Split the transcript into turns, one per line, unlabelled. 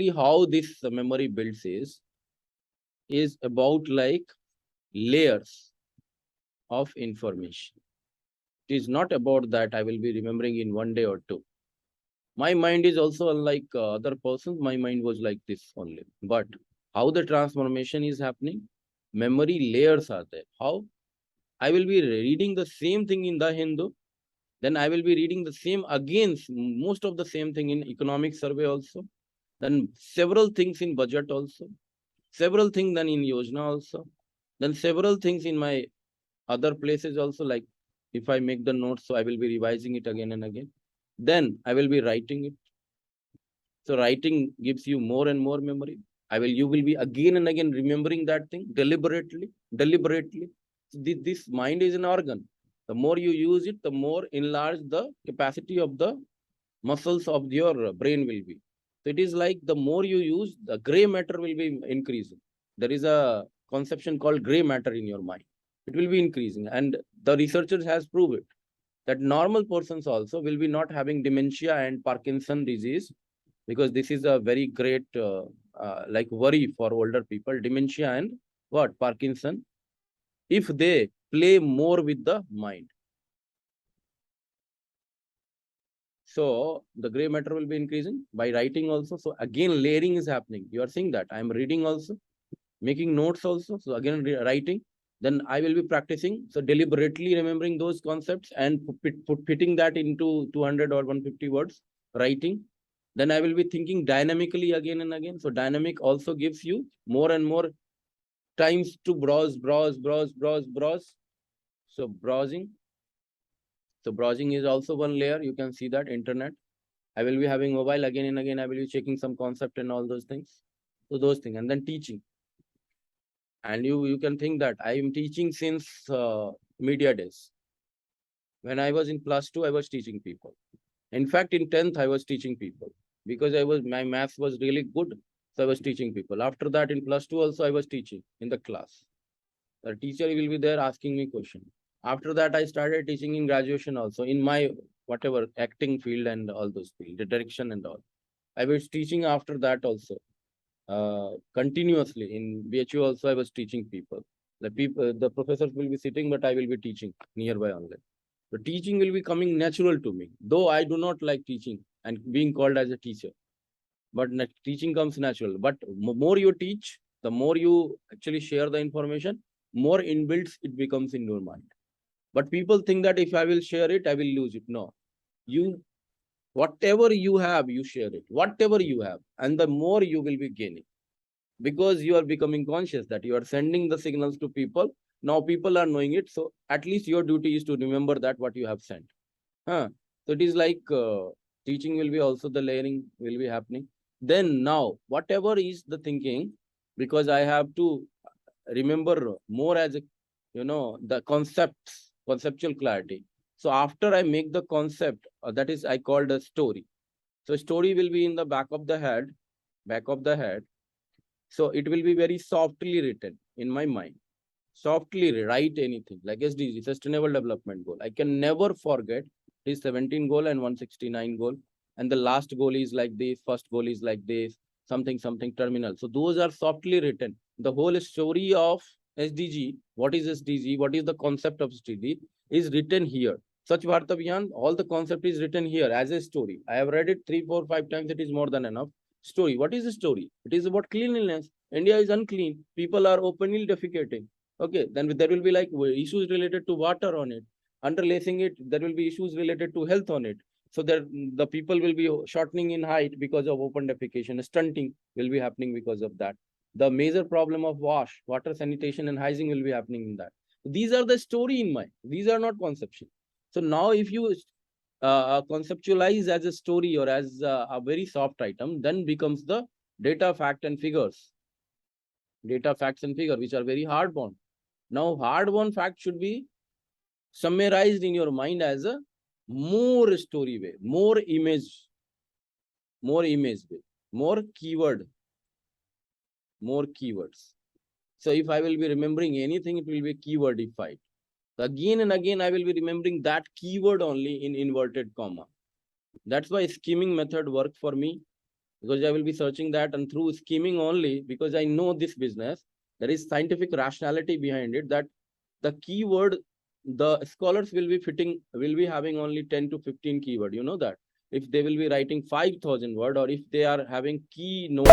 see how this memory builds is about like layers of information. It is not about that I will be remembering in one day or two. My mind is also unlike other persons. My mind was like this only. But how the transformation is happening, memory layers are there. How? I will be reading the same thing in the Hindu, then I will be reading the same again, most of the same thing in economic survey also, then several things in budget also, several things then in Yojana also, then several things in my other places also, like if I make the notes, so I will be revising it again and again. Then I will be writing it. So writing gives you more and more memory. You will be again and again remembering that thing deliberately. So this mind is an organ. The more you use it, the more enlarged the capacity of the muscles of your brain will be. So it is like the more you use, the gray matter will be increasing. There is a conception called gray matter in your mind. It will be increasing. And the researchers has proved it that normal persons also will be not having dementia and Parkinson disease, because this is a very great like worry for older people, dementia and what Parkinson, if they play more with the mind. So the gray matter will be increasing by writing also. So again, layering is happening. You are seeing that I am reading also, making notes also. So again, writing. Then I will be practicing. So deliberately remembering those concepts and fitting that into 200 or 150 words, writing. Then I will be thinking dynamically again and again. So dynamic also gives you more and more times to browse. So browsing. So browsing is also one layer. You can see that internet. I will be having mobile again and again. I will be checking some concept and all those things. So those things. And then teaching. And you can think that I am teaching since media days. When I was in +2, I was teaching people. In fact, in 10th, I was teaching people because my math was really good. So I was teaching people. After that, in +2 also, I was teaching in the class. The teacher will be there asking me question. After that, I started teaching in graduation also, in my whatever acting field and all those field, the direction and all. I was teaching after that also. Continuously in BHU also I was teaching people. The professors will be sitting, but I will be teaching nearby only. The teaching will be coming natural to me, though I do not like teaching and being called as a teacher. But teaching comes natural. But more you teach, the more you actually share the information, more inbuilt it becomes in your mind. But people think that if I will share it, I will lose it. No, whatever you have, you share it. Whatever you have, and the more you will be gaining, because you are becoming conscious that you are sending the signals to people. Now people are knowing it. So at least your duty is to remember that what you have sent. So it is like teaching will be also the layering will be happening. Then now, whatever is the thinking, because I have to remember more as a, the conceptual clarity. So after I make the concept, that is I called a story. So story will be in the back of the head. So it will be very softly written in my mind. Softly write anything like SDG, Sustainable Development Goal. I can never forget this 17 goal and 169 goal. And the last goal is like this, first goal is like this, something terminal. So those are softly written. The whole story of SDG, what is SDG, what is the concept of SDG, is written here. Swachh Bharat Abhiyan, all the concept is written here as a story. I have read it 3, 4, 5 times. It is more than enough. Story. What is the story? It is about cleanliness. India is unclean. People are openly defecating. Okay, then there will be like issues related to water on it. Underlacing it, there will be issues related to health on it. So there, the people will be shortening in height because of open defecation. Stunting will be happening because of that. The major problem of water sanitation and hygiene will be happening in that. These are the story in mind. These are not conception. So now if you conceptualize as a story or as a very soft item, then becomes the data, fact and figures. Data, facts and figure, which are very hard bound. Now hard-won fact should be summarized in your mind as a more story way, more image way, more keywords. So if I will be remembering anything, it will be keywordified. So again and again, I will be remembering that keyword only in inverted comma. That's why scheming method worked for me. because I will be searching that, and through scheming only, because I know this business, there is scientific rationality behind it, that the keyword, the scholars will be having only 10 to 15 keyword. You know that if they will be writing 5,000 word, or if they are having key notes,